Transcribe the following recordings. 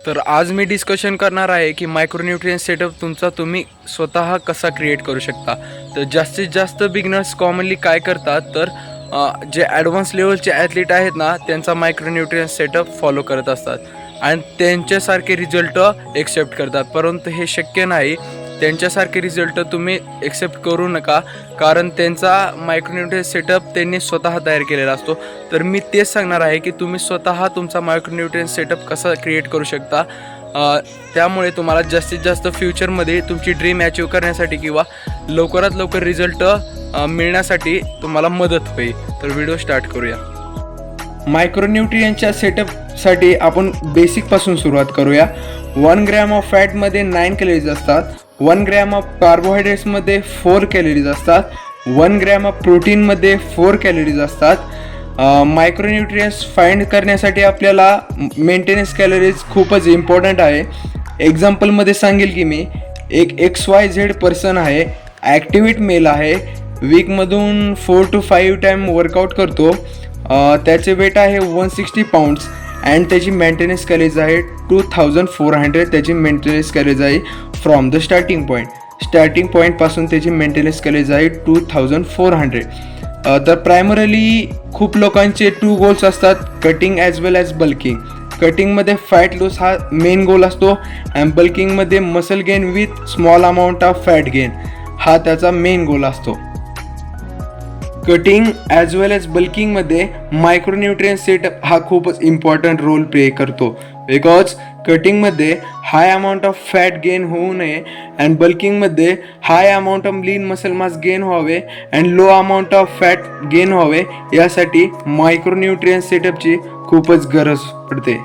तर आज मी डिस्कशन करणार आहे की मायक्रोन्यूट्रियन सेटअप तुमचा तुम्ही स्वतः कसा क्रिएट करू शकता. तर जास्तीत जास्त बिगनर्स कॉमनली काय करतात तर जे ॲडव्हान्स लेवलचे ॲथलीट आहेत ना त्यांचा मायक्रोन्यूट्रियन सेटअप फॉलो करत असतात आणि त्यांच्यासारखे रिझल्ट एक्सेप्ट करतात, परंतु हे शक्य नाही. त्यांच्यासारखे रिझल्ट तुम्ही एक्सेप्ट करू नका, कारण त्यांचा मायक्रोन्यूट्रियन सेटअप त्यांनी स्वतः तयार केलेला असतो. तर मी तेच सांगणार आहे की तुम्ही स्वतः तुमचा मायक्रोन्यूट्रियन सेटअप कसा क्रिएट करू शकता. त्यामुळे तुम्हाला जास्तीत जास्त फ्युचरमध्ये तुमची ड्रीम अचीव करण्यासाठी किंवा लवकरात लवकर रिझल्ट मिळण्यासाठी तुम्हाला मदत होईल. तर व्हिडिओ स्टार्ट करूया. मायक्रोन्यूट्रियनच्या सेटअपसाठी आपण बेसिकपासून सुरुवात करूया. 1 ग्रॅम ऑफ फॅटमध्ये 9 कॅलरीज असतात. 1 ग्रॅम ऑफ कार्बोहायड्रेट्समध्ये 4 कॅलरीज असतात. 1 ग्रॅम ऑफ प्रोटीनमध्ये 4 कॅलरीज असतात. मायक्रोन्यूट्रियन्स फाइंड करण्यासाठी आपल्याला मेंटेनन्स कॅलरीज खूपच इम्पॉर्टंट आहे. एक्झाम्पलमध्ये सांगेल की मी एक XYZ पर्सन आहे, ॲक्टिव्हेट मेल आहे, वीकमधून 4 to 5 टाईम वर्कआउट करतो. त्याचे वेट आहे 160 पाऊंड्स अँड त्याची मेंटेनन्स कॅलरीज आहे 2400. त्याची मेंटेनन्स कॅलरीज आहे फ्रॉम द स्टार्टिंग पॉईंटपासून त्याची मेंटेनन्स कॅलरीज आहे 2400. तर प्रायमरली खूप लोकांचे 2 गोल्स असतात, cutting as well as bulking. कटिंगमध्ये फॅट लॉस हा मेन गोल असतो अँड बल्किंगमध्ये muscle gain with small amount of fat gain हा त्याचा मेन गोल असतो. कटिंग ॲज वेल ॲज बल्किंगमध्ये मायक्रोन्यूट्रियन सेटअप हा खूपच इम्पॉर्टंट रोल प्ले करतो, बिकॉज कटिंगमध्ये high amount of fat gain होऊ नये अँड बल्किंगमध्ये high amount of lean muscle mass gain व्हावे and low amount of fat gain व्हावे, यासाठी मायक्रोन्यूट्रियन सेटअपची खूपच गरज पडते.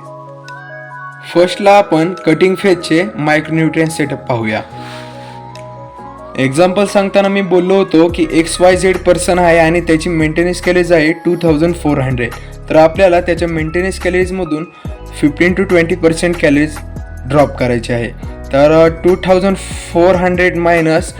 फर्स्टला आपण कटिंग फेजचे मायक्रोन्यूट्रियन सेटअप पाहूया. एक्झाम्पल सांगताना मी बोललो होतो की XYZ पर्सन आहे आणि त्याची मेंटेनन्स कॅलरीज आहे 2400. तर आपल्याला त्याच्या मेंटेनन्स कॅलरीजमधून 15 to 20% कॅलरीज ड्रॉप करायचे आहे. तर 2400 minus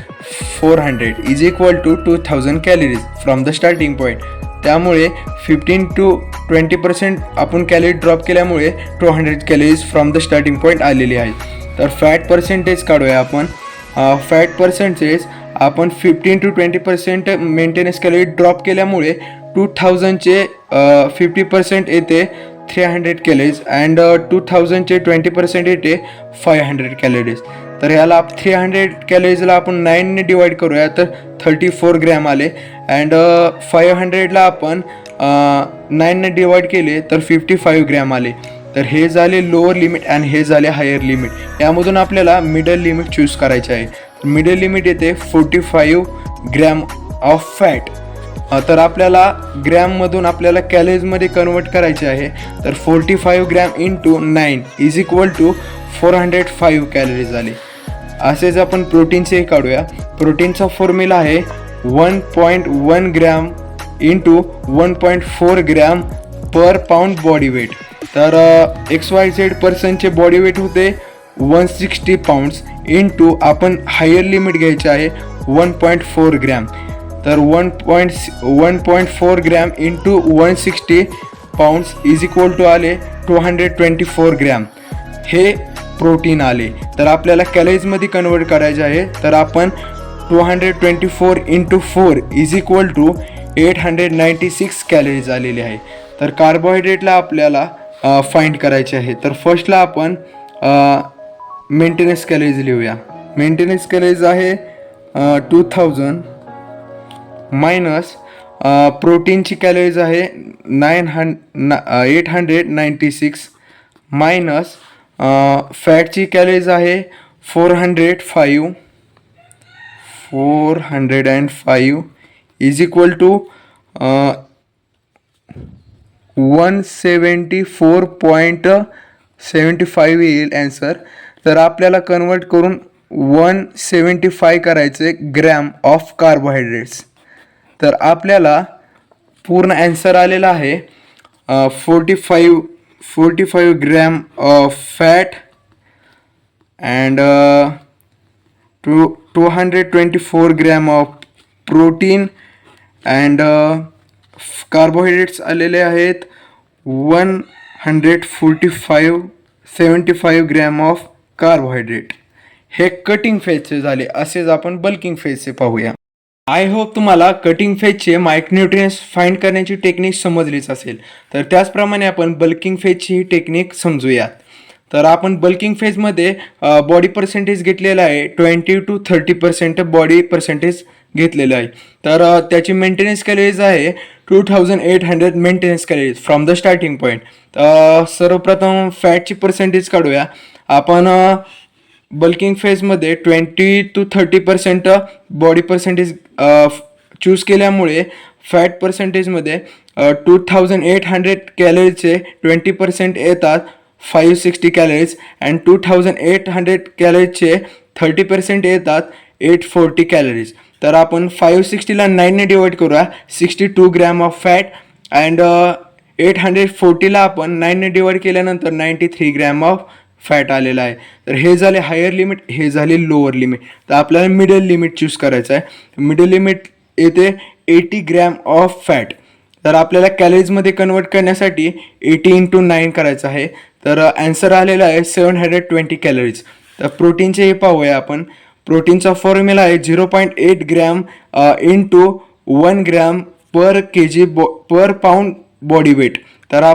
400 is equal to 2000 calories from the starting point. त्यामुळे 15 to 20% आपण कॅलरी ड्रॉप केल्यामुळे 200 calories from the starting point आलेली आहे. तर फॅट पर्सेंटेज काढूया आपण. फॅट पर्सेंटेज आपण 15 to 20% मेंटेनन्स कॅलरी ड्रॉप केल्यामुळे 2000चे 50% येते 300 कॅलरीज अँड 2000चे 20% येते 500 कॅलरीज. तर ह्याला 300 कॅलरीजला आपण 9ने डिवाईड करूया तर 34 ग्रॅम आले अँड 500ला आपण 9ने डिवाईड केले तर 55 ग्रॅम आले. तर हे झाले लोअर लिमिट आणि हे झाले हायर लिमिट. यामधून आपल्याला मिडल लिमिट चूज करायचे आहे. मिडल लिमिट येते 45 ग्रॅम ऑफ फॅट. तर आपल्याला ग्रॅममधून आपल्याला कॅलरीजमध्ये कन्वर्ट करायचे आहे. तर 45 gram into 9 is equal to 405 calories आले. असेच आपण प्रोटीनचे काढूया. प्रोटीनचा फॉर्म्युला आहे 1.1 gram into 1.4 gram per pound body weight. तर XYZ पर्सनचे बॉडी वेट होते 160 पाऊंड्स इंटू आपण हायर लिमिट घ्यायचे आहे 1.4 ग्रॅम. तर 1.4 gram into 160 pounds is equal to आले 224 ग्रॅम. हे प्रोटीन आले. तर आपल्याला कॅलरीजमध्ये कन्वर्ट करायचे आहे. तर आपण 224 into 4 is equal to 896 calories आलेली आहे. तर कार्बोहायड्रेटला आपल्याला फाइंड करायचे आहे. तर फर्स्टला आपण मेंटेनन्स कॅलरीज लिहूया. मेंटेनन्स कॅलरीज आहे 2000 मायनस प्रोटीनची कॅलरीज आहे 896 मायनस फॅटची कॅलरीज आहे 405 इज इक्वल टू 174.75 येईल ॲन्सर. तर आपल्याला कन्वर्ट करून 175 करायचे ग्रॅम ऑफ कार्बोहायड्रेट्स. तर आपल्याला पूर्ण ॲन्सर आलेला आहे 45 gram of fat and 224 gram of protein and carbohydrates आलेले आहेत 145 75 ग्रॅम ऑफ कार्बोहायड्रेट. हे कटिंग फेजचे झाले. असेच आपण बल्किंग फेजचे पाहूया. आय होप तुम्हाला कटिंग फेजचे मायक्रोन्यूट्रियन्स फाइंड करण्याची टेक्निक समजलीच असेल. तर त्याचप्रमाणे आपण बल्किंग फेजची ही टेक्निक समजूयात. तर आपण बल्किंग फेजमध्ये बॉडी पर्सेंटेज घेतलेला आहे 20 to 30% बॉडी पर्सेंटेज घेतलेलं आहे. तर त्याची मेंटेनन्स कॅलरीज आहे 2800 maintenance calories from the starting point. सर्वप्रथम फॅटची पर्सेंटेज काढूया आपण. बल्किंग फेजमध्ये 20 to 30% बॉडी पर्सेंटेज चूज केल्यामुळे फॅट पर्सेंटेजमध्ये 2800 कॅलरीजचे 20% येतात 560 कॅलरीज अँड 2800 कॅलरीजचे 30% येतात 840 कॅलरीज. तर आपण 560ला 9ने डिवाइड करूया 62 ग्रॅम ऑफ फॅट अँड 840ला आपण 9ने डिवाइड केल्यानंतर 93 ग्रॅम ऑफ फॅट आलेला आहे. तर हे झाले हायर लिमिट, हे झाले लोअर लिमिट. तर आपल्याला मिडल लिमिट चूज करायचं आहे. मिडल लिमिट येते 80 ग्रॅम ऑफ फॅट. तर आपल्याला कॅलरीजमध्ये कन्वर्ट करण्यासाठी 80 into 9 करायचं आहे. तर ॲन्सर आलेला आहे 720 कॅलरीज. तर प्रोटीनचे हे पाहूया आपण. प्रोटीनचा फॉर्म्युला आहे 0.8 gram into 1 gram per kg पर पाऊंड बॉडी वेट. तर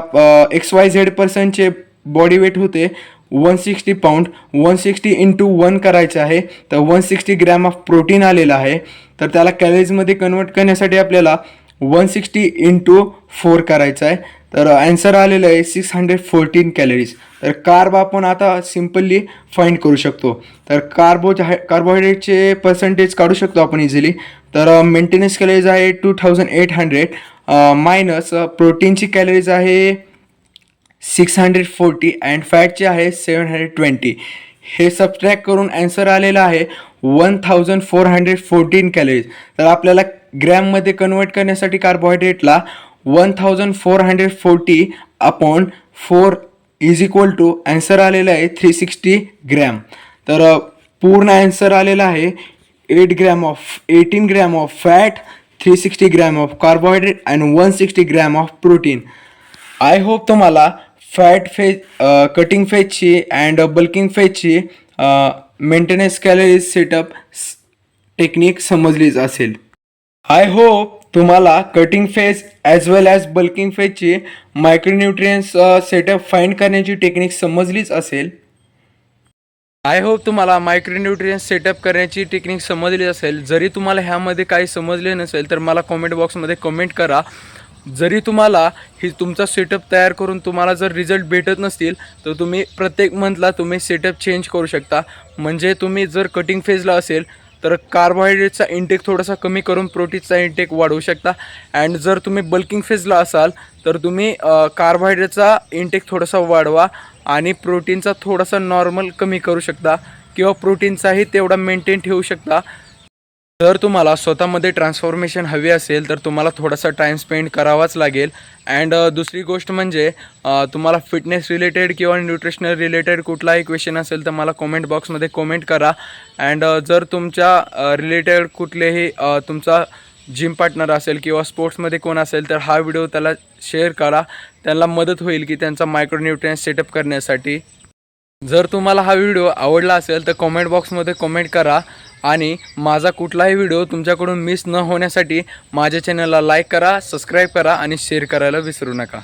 XYZ पर्सनचे बॉडी वेट होते 160 पाऊंड. 160 into 1 करायचं आहे. तर 160 ग्रॅम ऑफ प्रोटीन आलेला आहे. तर त्याला कॅलरीजमध्ये कन्वर्ट करण्यासाठी आपल्याला 160 into 4 करायचं आहे. तर ॲन्सर आलेलं आहे 614 कॅलरीज. तर कार्ब आपण आता सिम्पली फाइंड करू शकतो. तर कार्बोहायड्रेटचे पर्सेंटेज काढू शकतो आपण इझिली. तर मेंटेनन्स कॅलरीज आहे 2800 मायनस प्रोटीनची कॅलरीज आहे 640 अँड फॅटचे आहे 720. हे सबट्रॅक्ट करून ॲन्सर आलेला आहे 1414 कॅलरीज. तर आपल्याला ग्रॅममध्ये कन्वर्ट करण्यासाठी कार्बोहायड्रेटला 1440 upon 4 is equal to answer आलेला आहे 360 ग्रॅम. तर पूर्ण ॲन्सर आलेला आहे 18 gram of fat, 360 gram of carbohydrate and 160 gram of protein. I hope तुम्हाला फॅट फेज, कटिंग फेजची अँड बल्किंग फेजची मेंटेनन्स कॅलरीज सेटअप टेक्निक समजलीच असेल. आय होप तुम्हाला cutting phase as well as bulking फेजची मायक्रोन्यूट्रियन्स सेटअप फाइंड करण्याची technique समजलीच असेल. आय होप तुम्हाला मायक्रोन्यूट्रियन्स सेटअप करण्याची टेक्निक समजली असेल. जरी तुम्हाला ह्यामध्ये काही समजले नसेल तर मला कॉमेंट बॉक्समध्ये कमेंट करा. जरी तुम्हाला तुमचा सेटअप तयार करून तुम्हाला जर रिझल्ट भेटत नसतील तर तुम्ही प्रत्येक मंथला तुम्ही सेटअप चेंज करू शकता. म्हणजे तुम्ही जर कटिंग फेजला असेल तर कार्बोहायड्रेटचा इंटेक थोडासा कमी करून प्रोटीनचा इंटेक वाढवू शकता. अँड जर तुम्ही बल्किंग फेजला असाल तर तुम्ही कार्बोहायड्रेटचा इंटेक थोडासा वाढवा आणि प्रोटीनचा थोडासा नॉर्मल कमी करू शकता किंवा प्रोटीनचाही तेवढा मेंटेन ठेवू शकता. जर तुम्हाला स्वतःमध्ये ट्रान्सफॉर्मेशन हवी असेल तर तुम्हाला थोडासा टाईम स्पेंड करावाच लागेल. अँड दुसरी गोष्ट म्हणजे तुम्हाला फिटनेस रिलेटेड किंवा न्यूट्रिशनल रिलेटेड कुठलाही क्वेश्चन असेल तर मला कमेंट बॉक्समध्ये कमेंट करा. अँड जर तुमच्या रिलेटेड कुठलेही तुमचा जिम पार्टनर असेल किंवा स्पोर्ट्समध्ये कोण असेल तर हा व्हिडिओ त्याला शेअर करा. त्यांना मदत होईल की त्यांचा मायक्रोन्यूट्रियन्स सेटअप करण्यासाठी. जर तुम्हाला हा व्हिडिओ आवडला असेल तर कमेंट बॉक्समध्ये कमेंट करा. आणि माझा कुठलाही व्हिडिओ तुमच्याकडून मिस न होण्यासाठी माझ्या चॅनलला लाईक करा, सबस्क्राईब करा आणि शेअर करायला विसरू नका.